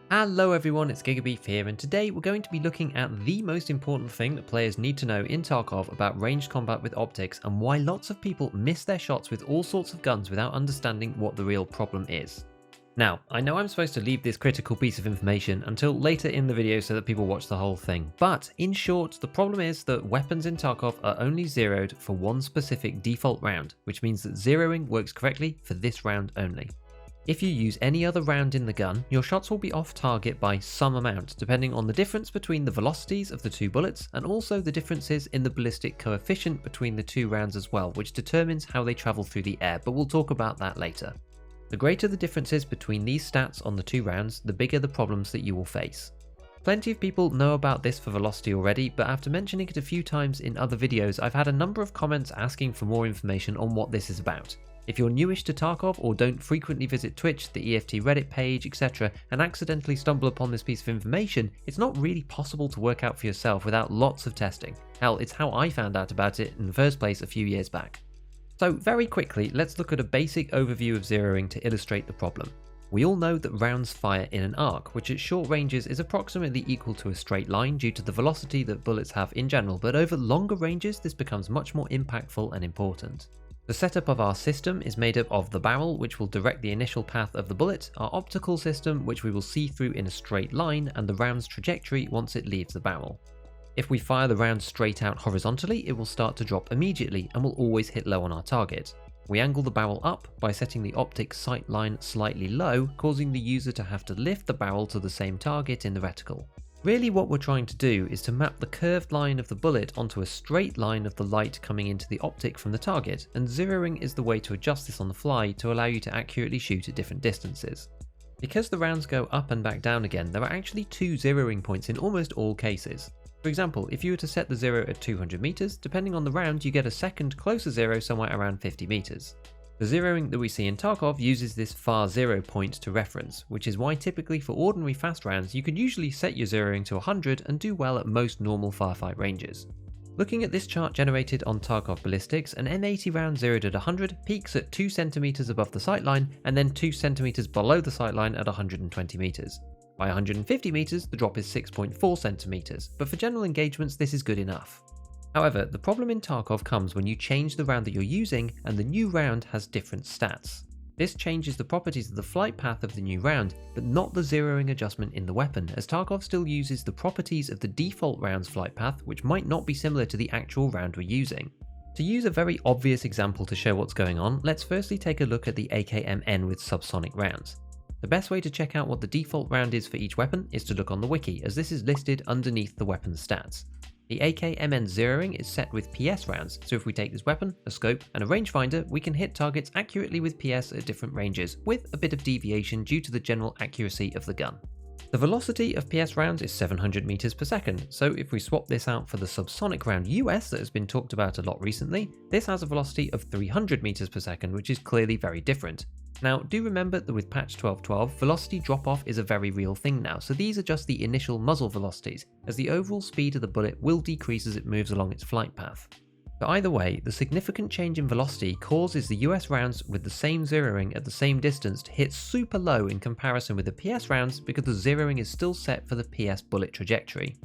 Hello everyone, it's Gigabeef here, and today we're going to be looking at the most important thing that players need to know in Tarkov about ranged combat with optics and why lots of people miss their shots with all sorts of guns without understanding what the real problem is. Now, I know I'm supposed to leave this critical piece of information until later in the video so that people watch the whole thing, but in short, the problem is that weapons in Tarkov are only zeroed for one specific default round, which means that zeroing works correctly for this round only. If you use any other round in the gun, your shots will be off target by some amount, depending on the difference between the velocities of the two bullets and also the differences in the ballistic coefficient between the two rounds as well, which determines how they travel through the air, but we'll talk about that later. The greater the differences between these stats on the two rounds, the bigger the problems that you will face. Plenty of people know about this for velocity already, but after mentioning it a few times in other videos, I've had a number of comments asking for more information on what this is about. If you're newish to Tarkov or don't frequently visit Twitch, the EFT Reddit page, etc., and accidentally stumble upon this piece of information, it's not really possible to work out for yourself without lots of testing. Hell, it's how I found out about it in the first place a few years back. So very quickly, let's look at a basic overview of zeroing to illustrate the problem. We all know that rounds fire in an arc, which at short ranges is approximately equal to a straight line due to the velocity that bullets have in general, but over longer ranges this becomes much more impactful and important. The setup of our system is made up of the barrel, which will direct the initial path of the bullet, our optical system, which we will see through in a straight line, and the round's trajectory once it leaves the barrel. If we fire the round straight out horizontally, it will start to drop immediately and will always hit low on our target. We angle the barrel up by setting the optic sight line slightly low, causing the user to have to lift the barrel to the same target in the reticle. Really what we're trying to do is to map the curved line of the bullet onto a straight line of the light coming into the optic from the target, and zeroing is the way to adjust this on the fly to allow you to accurately shoot at different distances. Because the rounds go up and back down again, there are actually two zeroing points in almost all cases. For example, if you were to set the zero at 200 meters, depending on the round you get a second closer zero somewhere around 50 meters. The zeroing that we see in Tarkov uses this far zero point to reference, which is why typically for ordinary fast rounds you can usually set your zeroing to 100 and do well at most normal firefight ranges. Looking at this chart generated on Tarkov ballistics, an M80 round zeroed at 100 peaks at 2 cm above the sightline and then 2 cm below the sightline at 120 meters. By 150 meters the drop is 6.4 centimeters, but for general engagements this is good enough. However, the problem in Tarkov comes when you change the round that you're using and the new round has different stats. This changes the properties of the flight path of the new round, but not the zeroing adjustment in the weapon, as Tarkov still uses the properties of the default round's flight path, which might not be similar to the actual round we're using. To use a very obvious example to show what's going on, let's firstly take a look at the AKMN with subsonic rounds. The best way to check out what the default round is for each weapon is to look on the wiki, as this is listed underneath the weapon's stats. The AKMN zeroing is set with PS rounds, so if we take this weapon, a scope, and a rangefinder, we can hit targets accurately with PS at different ranges, with a bit of deviation due to the general accuracy of the gun. The velocity of PS rounds is 700 meters per second, so if we swap this out for the subsonic round US that has been talked about a lot recently, this has a velocity of 300 meters per second, which is clearly very different. Now, do remember that with patch 12.12, velocity drop-off is a very real thing now, so these are just the initial muzzle velocities, as the overall speed of the bullet will decrease as it moves along its flight path. But either way, the significant change in velocity causes the US rounds with the same zeroing at the same distance to hit super low in comparison with the PS rounds because the zeroing is still set for the PS bullet trajectory.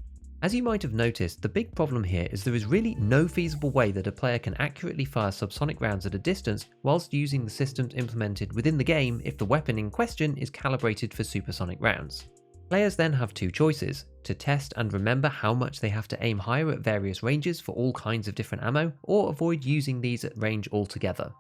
As you might have noticed, the big problem here is there is really no feasible way that a player can accurately fire subsonic rounds at a distance whilst using the systems implemented within the game if the weapon in question is calibrated for supersonic rounds. Players then have two choices: to test and remember how much they have to aim higher at various ranges for all kinds of different ammo, or avoid using these at range altogether.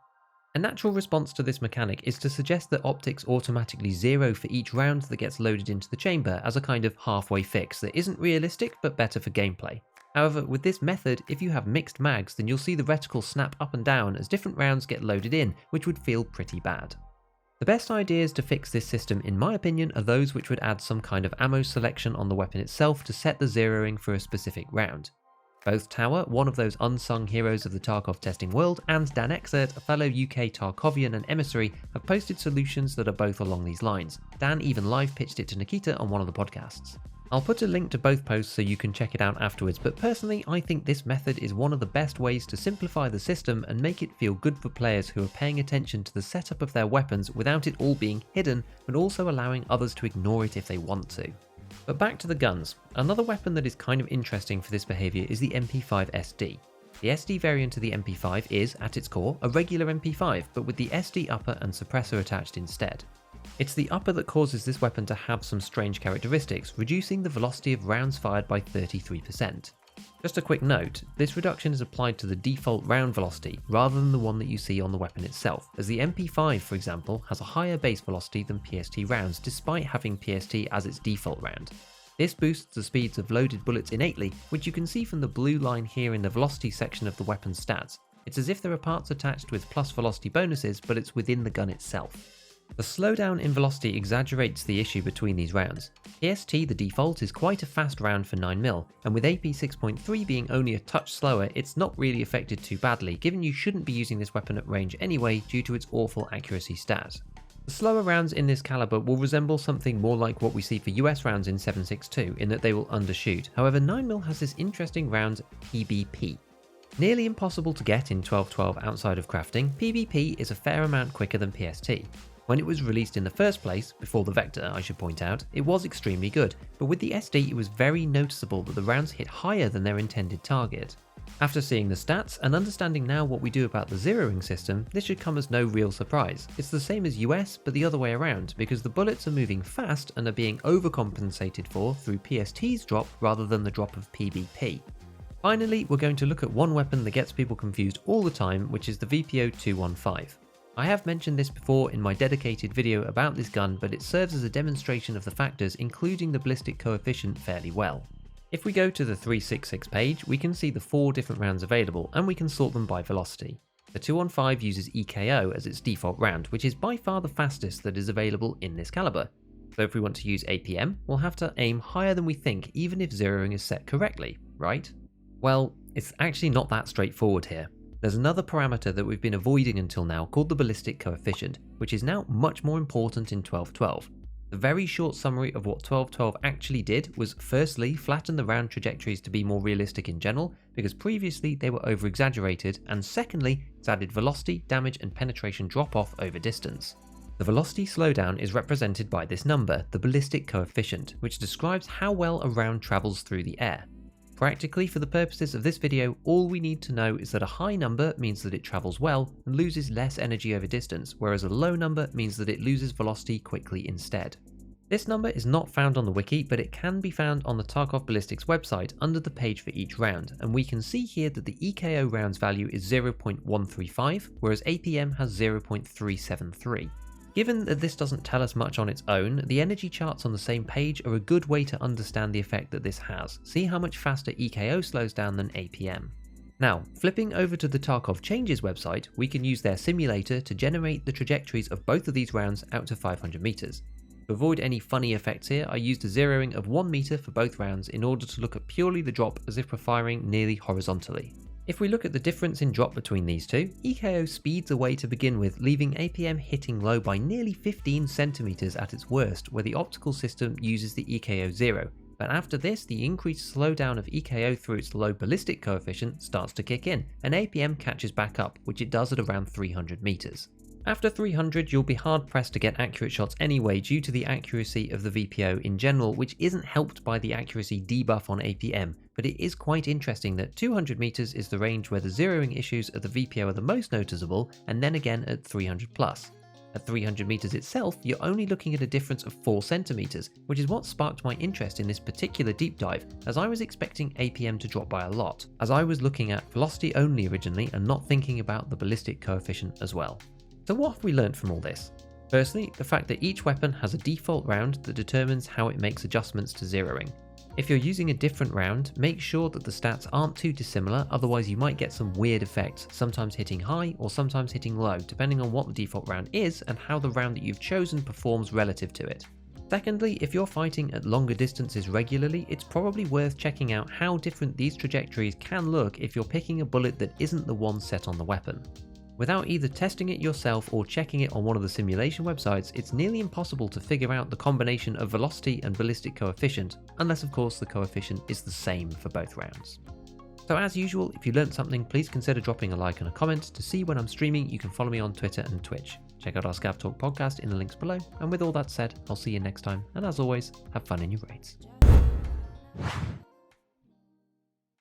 A natural response to this mechanic is to suggest that optics automatically zero for each round that gets loaded into the chamber as a kind of halfway fix that isn't realistic but better for gameplay. However, with this method, if you have mixed mags, then you'll see the reticle snap up and down as different rounds get loaded in, which would feel pretty bad. The best ideas to fix this system, in my opinion, are those which would add some kind of ammo selection on the weapon itself to set the zeroing for a specific round. Both Tower, one of those unsung heroes of the Tarkov testing world, and Dan Exert, a fellow UK Tarkovian and emissary, have posted solutions that are both along these lines. Dan even live pitched it to Nikita on one of the podcasts. I'll put a link to both posts so you can check it out afterwards, but personally I think this method is one of the best ways to simplify the system and make it feel good for players who are paying attention to the setup of their weapons without it all being hidden, but also allowing others to ignore it if they want to. But back to the guns. Another weapon that is kind of interesting for this behaviour is the MP5 SD. The SD variant of the MP5 is, at its core, a regular MP5, but with the SD upper and suppressor attached instead. It's the upper that causes this weapon to have some strange characteristics, reducing the velocity of rounds fired by 33%. Just a quick note, this reduction is applied to the default round velocity rather than the one that you see on the weapon itself, as the MP5 for example has a higher base velocity than PST rounds despite having PST as its default round. This boosts the speeds of loaded bullets innately, which you can see from the blue line here in the velocity section of the weapon's stats. It's as if there are parts attached with plus velocity bonuses, but it's within the gun itself. The slowdown in velocity exaggerates the issue between these rounds. PST, the default, is quite a fast round for 9mm, and with AP 6.3 being only a touch slower, it's not really affected too badly, given you shouldn't be using this weapon at range anyway due to its awful accuracy stat. The slower rounds in this caliber will resemble something more like what we see for US rounds in 7.62, in that they will undershoot. However, 9mm has this interesting round PBP. Nearly impossible to get in 12.12 outside of crafting, PBP is a fair amount quicker than PST. When it was released in the first place, before the Vector I should point out, it was extremely good, but with the SD it was very noticeable that the rounds hit higher than their intended target. After seeing the stats and understanding now what we do about the zeroing system, this should come as no real surprise. It's the same as US, but the other way around, because the bullets are moving fast and are being overcompensated for through PST's drop rather than the drop of PBP. Finally, we're going to look at one weapon that gets people confused all the time, which is the VPO 215. I have mentioned this before in my dedicated video about this gun, but it serves as a demonstration of the factors including the ballistic coefficient fairly well. If we go to the 366 page, we can see the 4 different rounds available and we can sort them by velocity. The 215 uses EKO as its default round, which is by far the fastest that is available in this caliber. So if we want to use APM, we'll have to aim higher than we think even if zeroing is set correctly, right? Well, it's actually not that straightforward here. There's another parameter that we've been avoiding until now called the ballistic coefficient, which is now much more important in 12.12. The very short summary of what 12.12 actually did was firstly flatten the round trajectories to be more realistic in general, because previously they were over exaggerated, and secondly it's added velocity, damage and penetration drop off over distance. The velocity slowdown is represented by this number, the ballistic coefficient, which describes how well a round travels through the air. Practically, for the purposes of this video, all we need to know is that a high number means that it travels well and loses less energy over distance, whereas a low number means that it loses velocity quickly instead. This number is not found on the wiki, but it can be found on the Tarkov Ballistics website under the page for each round, and we can see here that the EKO round's value is 0.135, whereas APM has 0.373. Given that this doesn't tell us much on its own, the energy charts on the same page are a good way to understand the effect that this has. See how much faster EKO slows down than APM. Now, flipping over to the Tarkov Changes website, we can use their simulator to generate the trajectories of both of these rounds out to 500 meters. To avoid any funny effects here, I used a zeroing of 1 meter for both rounds in order to look at purely the drop as if we're firing nearly horizontally. If we look at the difference in drop between these two, EKO speeds away to begin with, leaving APM hitting low by nearly 15 centimeters at its worst, where the optical system uses the EKO 0. But after this, the increased slowdown of EKO through its low ballistic coefficient starts to kick in, and APM catches back up, which it does at around 300 meters. After 300, you'll be hard pressed to get accurate shots anyway due to the accuracy of the VPO in general, which isn't helped by the accuracy debuff on APM, but it is quite interesting that 200 meters is the range where the zeroing issues of the VPO are the most noticeable, and then again at 300 plus. At 300 meters itself, you're only looking at a difference of 4 centimeters, which is what sparked my interest in this particular deep dive, as I was expecting APM to drop by a lot, as I was looking at velocity only originally and not thinking about the ballistic coefficient as well. So what have we learned from all this? Firstly, the fact that each weapon has a default round that determines how it makes adjustments to zeroing. If you're using a different round, make sure that the stats aren't too dissimilar, otherwise you might get some weird effects, sometimes hitting high or sometimes hitting low, depending on what the default round is and how the round that you've chosen performs relative to it. Secondly, if you're fighting at longer distances regularly, it's probably worth checking out how different these trajectories can look if you're picking a bullet that isn't the one set on the weapon. Without either testing it yourself or checking it on one of the simulation websites, it's nearly impossible to figure out the combination of velocity and ballistic coefficient, unless of course the coefficient is the same for both rounds. So as usual, if you learned something, please consider dropping a like and a comment. To see when I'm streaming, you can follow me on Twitter and Twitch. Check out our Scav Talk podcast in the links below, and with all that said, I'll see you next time, and as always, have fun in your raids.